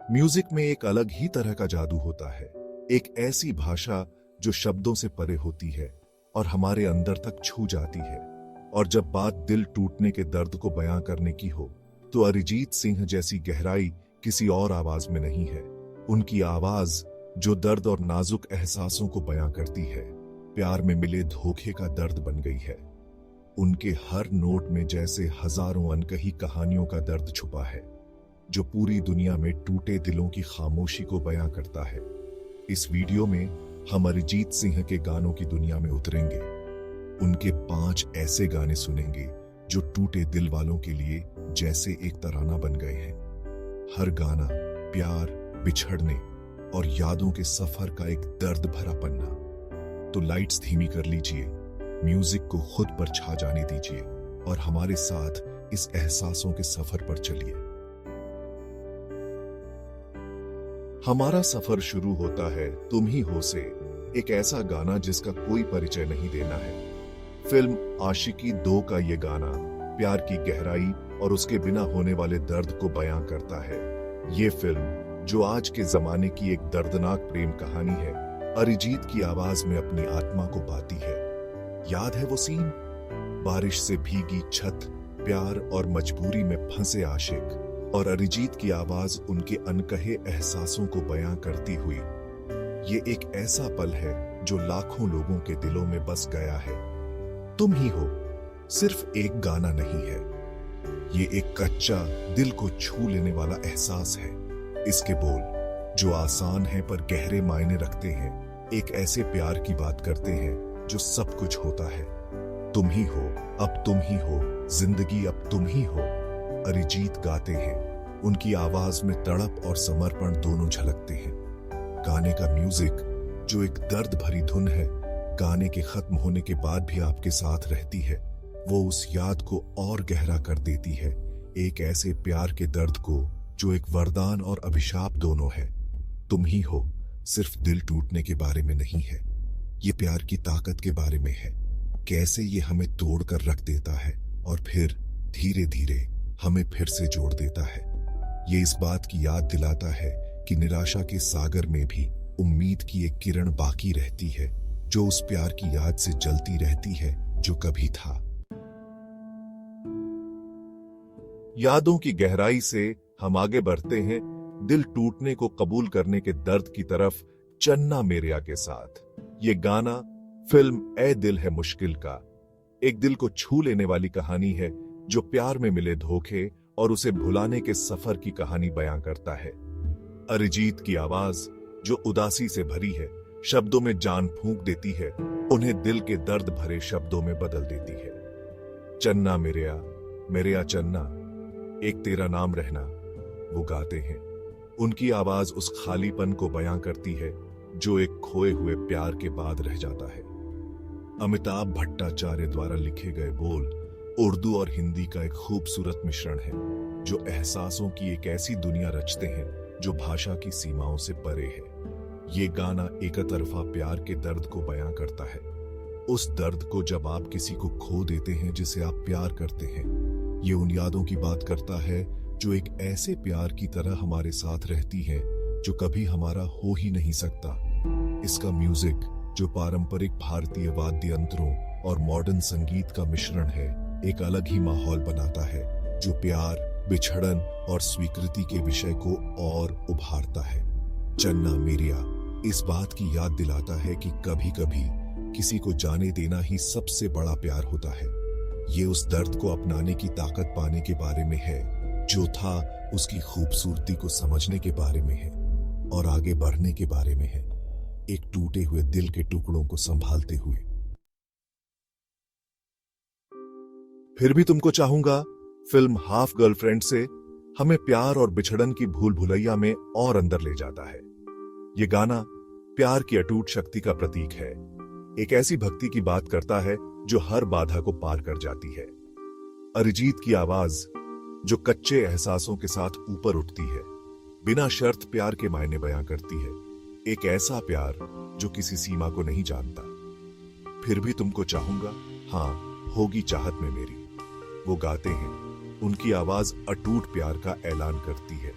Music में एक अलग ही तरह का जादू होता है। एक ऐसी भाषा जो शब्दों से परे होती है और हमारे अंदर तक छू जाती है। और जब बात दिल टूटने के दर्द को बयां करने की हो, तो अरिजीत सिंह जैसी गहराई किसी और आवाज में नहीं है। उनकी आवाज जो दर्द और नाजुक एहसासों को बयां करती है, प्यार में मिले धोखे का दर्द बन गई है। उनके हर नोट में जैसे हजारों अनकही कहानियों का दर्द छुपा है, जो पूरी दुनिया में टूटे दिलों की खामोशी को बयां करता है। इस वीडियो में हम अरिजीत सिंह के गानों की दुनिया में उतरेंगे। उनके 5 ऐसे गाने सुनेंगे जो टूटे दिल वालों के लिए जैसे एक तराना बन गए हैं। हर गाना प्यार, बिछड़ने और यादों के सफर का एक दर्द भरा पन्ना। तो लाइट्स धीमी कर लीजिए, म्यूजिक को खुद पर छा जाने दीजिए और हमारे साथ इस एहसासों के सफर पर चलिए। हमारा सफर शुरू होता है तुम ही हो से, एक ऐसा गाना जिसका कोई परिचय नहीं देना है। फिल्म आशिकी 2 का ये गाना प्यार की गहराई और उसके बिना होने वाले दर्द को बयां करता है। ये फिल्म जो आज के जमाने की एक दर्दनाक प्रेम कहानी है, अरिजीत की आवाज में अपनी आत्मा को पाती है। याद है वो सीन? बारिश से भीगी छत, प्यार और मजबूरी में फंसे आशिक, और अरिजीत की आवाज उनके अनकहे एहसासों को बयां करती हुई। ये एक ऐसा पल है जो लाखों लोगों के दिलों में बस गया है। तुम ही हो सिर्फ एक गाना नहीं है, ये एक कच्चा दिल को छू लेने वाला एहसास है। इसके बोल जो आसान हैं पर गहरे मायने रखते हैं, एक ऐसे प्यार की बात करते हैं जो सब कुछ होता है। तुम ही हो, अब तुम ही हो, जिंदगी अब तुम ही हो, अरिजीत गाते हैं। उनकी आवाज में तड़प और समर्पण दोनों झलकते हैं। गाने का म्यूजिक जो एक दर्द भरी धुन है, गाने के खत्म होने के बाद भी आपके साथ रहती है। वो उस याद को और गहरा कर देती है, एक ऐसे प्यार के दर्द को जो एक वरदान और अभिशाप दोनों है। तुम ही हो सिर्फ दिल टूटने के बारे में नहीं है, ये प्यार की ताकत के बारे में है। कैसे ये हमें तोड़ कर रख देता है और फिर धीरे धीरे हमें फिर से जोड़ देता है। ये इस बात की याद दिलाता है कि निराशा के सागर में भी उम्मीद की एक किरण बाकी रहती है, जो उस प्यार की याद से जलती रहती है जो कभी था। यादों की गहराई से हम आगे बढ़ते हैं दिल टूटने को कबूल करने के दर्द की तरफ, चन्ना मेरेया के साथ। ये गाना फिल्म ए दिल है मुश्किल का एक दिल को छू लेने वाली कहानी है, जो प्यार में मिले धोखे और उसे भुलाने के सफर की कहानी बयां करता है। अरिजीत की आवाज जो उदासी से भरी है, शब्दों में जान फूंक देती है, उन्हें दिल के दर्द भरे शब्दों में बदल देती है। चन्ना मेरेया, मेरेया चन्ना, एक तेरा नाम रहना, वो गाते हैं। उनकी आवाज उस खालीपन को बयां करती है जो एक खोए हुए प्यार के बाद रह जाता है। अमिताभ भट्टाचार्य द्वारा लिखे गए बोल उर्दू और हिंदी का एक खूबसूरत मिश्रण है, जो एहसासों की एक ऐसी दुनिया रचते हैं जो भाषा की सीमाओं से परे है। ये गाना एकतरफा प्यार के दर्द को बयां करता है, उस दर्द को जब आप किसी को खो देते हैं जिसे आप प्यार करते हैं। ये उन यादों की बात करता है जो एक ऐसे प्यार की तरह हमारे साथ रहती हैं, जो कभी हमारा हो ही नहीं सकता। इसका म्यूजिक जो पारंपरिक भारतीय वाद्य यंत्रों और मॉडर्न संगीत का मिश्रण है, एक अलग ही माहौल बनाता है, जो प्यार, बिछड़न और स्वीकृति के विषय को और उभारता है। चन्ना मेरेया इस बात की याद दिलाता है कि कभी कभी किसी को जाने देना ही सबसे बड़ा प्यार होता है। ये उस दर्द को अपनाने की ताकत पाने के बारे में है, जो था उसकी खूबसूरती को समझने के बारे में है और आगे बढ़ने के बारे में है, एक टूटे हुए दिल के टुकड़ों को संभालते हुए। फिर भी तुमको चाहूंगा फिल्म हाफ गर्लफ्रेंड से हमें प्यार और बिछड़न की भूल भुलैया में और अंदर ले जाता है। ये गाना प्यार की अटूट शक्ति का प्रतीक है, एक ऐसी भक्ति की बात करता है जो हर बाधा को पार कर जाती है। अरिजीत की आवाज जो कच्चे एहसासों के साथ ऊपर उठती है, बिना शर्त प्यार के मायने बयां करती है, एक ऐसा प्यार जो किसी सीमा को नहीं जानता। फिर भी तुमको चाहूंगा, हाँ होगी चाहत में मेरी, वो गाते हैं। उनकी आवाज अटूट प्यार का ऐलान करती है।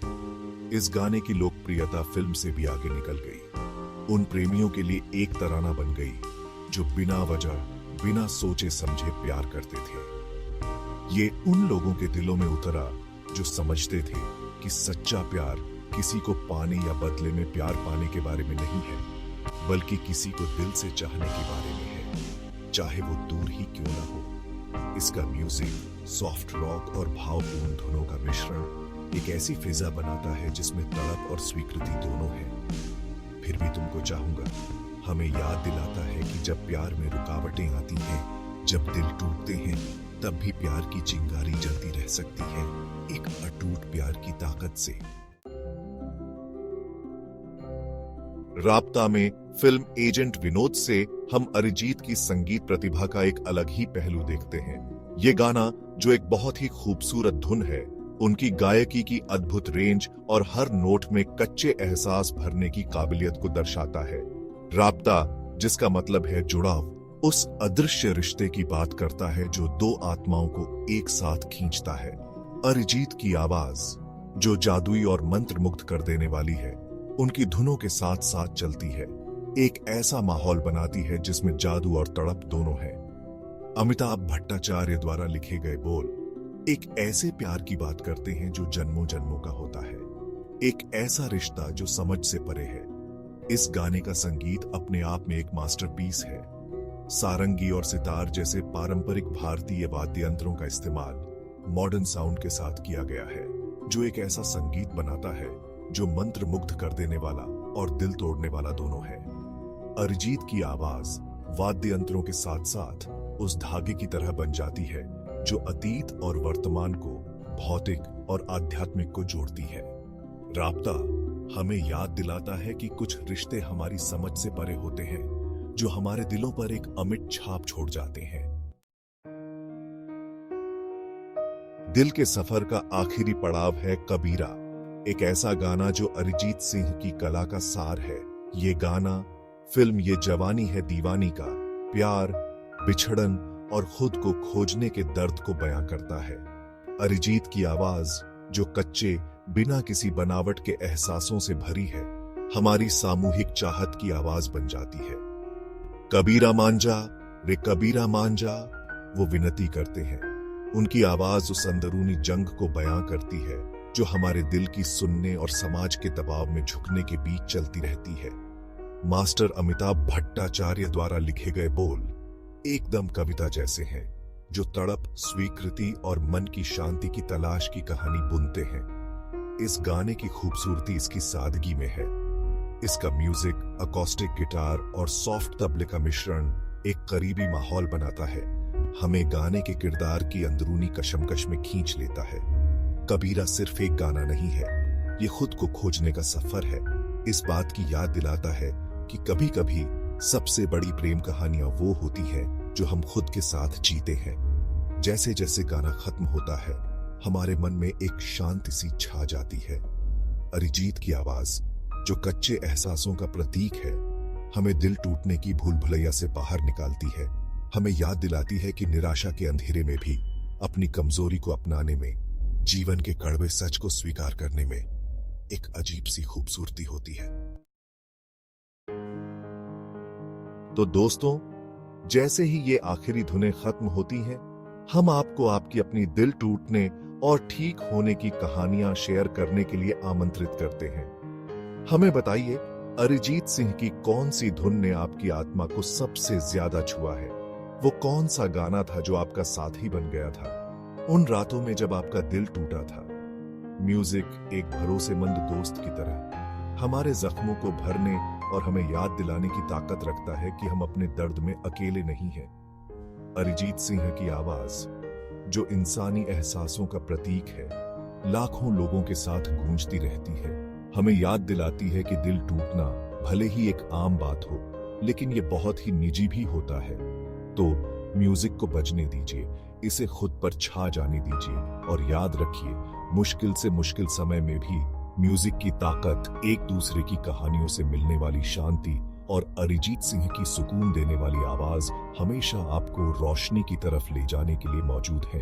इस गाने की लोकप्रियता फिल्म से भी आगे निकल गई। उन प्रेमियों के लिए एक तराना बन गई जो बिना वजह, बिना सोचे समझे प्यार करते थे। ये उन लोगों के दिलों में उतरा जो समझते थे कि सच्चा प्यार किसी को पाने या बदले में प्यार पाने के बारे में नहीं है, बल्कि किसी को दिल से चाहने के बारे में है, चाहे वो दूर ही क्यों ना हो। इसका म्यूजिक, सॉफ्ट रॉक और भावपूर्ण धुनों का मिश्रण एक ऐसी फिजा बनाता है जिसमें तड़प और स्वीकृति दोनों है। फिर भी तुमको चाहूंगा हमें याद दिलाता है कि जब प्यार में रुकावटें आती हैं, जब दिल टूटते हैं, तब भी प्यार की चिंगारी जलती रह सकती है, एक अटूट प्यार की ताकत से। राब्ता में फिल्म एजेंट विनोद से हम अरिजीत की संगीत प्रतिभा का एक अलग ही पहलू देखते हैं। ये गाना जो एक बहुत ही खूबसूरत धुन है, उनकी गायकी की अद्भुत रेंज और हर नोट में कच्चे एहसास भरने की काबिलियत को दर्शाता है। राब्ता, जिसका मतलब है जुड़ाव, उस अदृश्य रिश्ते की बात करता है जो दो आत्माओं को एक साथ खींचता है। अरिजीत की आवाज जो जादुई और मंत्रमुग्ध कर देने वाली है, उनकी धुनों के साथ साथ चलती है, एक ऐसा माहौल बनाती है जिसमें जादू और तड़प दोनों है। अमिताभ भट्टाचार्य द्वारा लिखे गए बोल एक ऐसे प्यार की बात करते हैं जो जन्मों जन्मों का होता है, एक ऐसा रिश्ता जो समझ से परे है। इस गाने का संगीत अपने आप में एक मास्टरपीस है। सारंगी और सितार जैसे पारंपरिक भारतीय वाद्य यंत्रों का इस्तेमाल मॉडर्न साउंड के साथ किया गया है, जो एक ऐसा संगीत बनाता है जो मंत्र मुग्ध कर देने वाला और दिल तोड़ने वाला दोनों है। अरिजीत की आवाज वाद्य यंत्रों के साथ साथ उस धागे की तरह बन जाती है जो अतीत और वर्तमान को, भौतिक और आध्यात्मिक को जोड़ती है। राब्ता हमें याद दिलाता है कि कुछ रिश्ते हमारी समझ से परे होते हैं, जो हमारे दिलों पर एक अमिट छाप छोड़ जाते हैं। दिल के सफर का आखिरी पड़ाव है कबीरा, एक ऐसा गाना जो अरिजीत सिंह की कला का सार है। ये गाना फिल्म ये जवानी है दीवानी का प्यार, बिछड़न और खुद को खोजने के दर्द को बयां करता है। अरिजीत की आवाज जो कच्चे, बिना किसी बनावट के एहसासों से भरी है, हमारी सामूहिक चाहत की आवाज बन जाती है। कबीरा मान जा रे कबीरा मान जा, वो विनती करते हैं। उनकी आवाज उस अंदरूनी जंग को बयां करती है जो हमारे दिल की सुनने और समाज के दबाव में झुकने के बीच चलती रहती है। मास्टर अमिताभ भट्टाचार्य द्वारा लिखे गए बोल एकदम कविता जैसे हैं, जो तड़प, स्वीकृति और मन की शांति की तलाश की कहानी बुनते हैं। इस गाने की खूबसूरती इसकी सादगी में है। इसका म्यूजिक, अकॉस्टिक गिटार और सॉफ्ट तबले का मिश्रण एक करीबी माहौल बनाता है, हमें गाने के किरदार की अंदरूनी कशमकश में खींच लेता है। कबीरा सिर्फ एक गाना नहीं है, ये खुद को खोजने का सफर है। इस बात की याद दिलाता है कि कभी कभी सबसे बड़ी प्रेम कहानियां वो होती हैं जो हम खुद के साथ जीते हैं। जैसे जैसे गाना खत्म होता है, हमारे मन में एक शांति सी छा जाती है। अरिजीत की आवाज जो कच्चे एहसासों का प्रतीक है, हमें दिल टूटने की भूल भुलैया से बाहर निकालती है, हमें याद दिलाती है कि निराशा के अंधेरे में भी अपनी कमजोरी को अपनाने में, जीवन के कड़वे सच को स्वीकार करने में एक अजीब सी खूबसूरती होती है। तो दोस्तों, जैसे ही ये आखिरी धुनें खत्म होती हैं, हम आपको आपकी अपनी दिल टूटने और ठीक होने की कहानियां शेयर करने के लिए आमंत्रित करते हैं। हमें बताइए, अरिजीत सिंह की कौन सी धुन ने आपकी आत्मा को सबसे ज्यादा छुआ है? वो कौन सा गाना था जो आपका साथी बन गया था उन रातों में जब आपका दिल टूटा था? म्यूजिक एक भरोसेमंद दोस्त की तरह हमारे जख्मों को भरने और हमें याद दिलाने की ताकत रखता है कि हम अपने दर्द में अकेले नहीं हैं। अरिजीत सिंह की आवाज जो इंसानी एहसासों का प्रतीक है, लाखों लोगों के साथ गूंजती रहती है, हमें याद दिलाती है कि दिल टूटना भले ही एक आम बात हो, लेकिन ये बहुत ही निजी भी होता है। तो म्यूजिक को बजने दीजिए, इसे खुद पर छा जाने दीजिए और याद रखिए, मुश्किल से मुश्किल समय में भी म्यूजिक की ताकत, एक दूसरे की कहानियों से मिलने वाली शांति और अरिजीत सिंह की सुकून देने वाली आवाज हमेशा आपको रोशनी की तरफ ले जाने के लिए मौजूद है।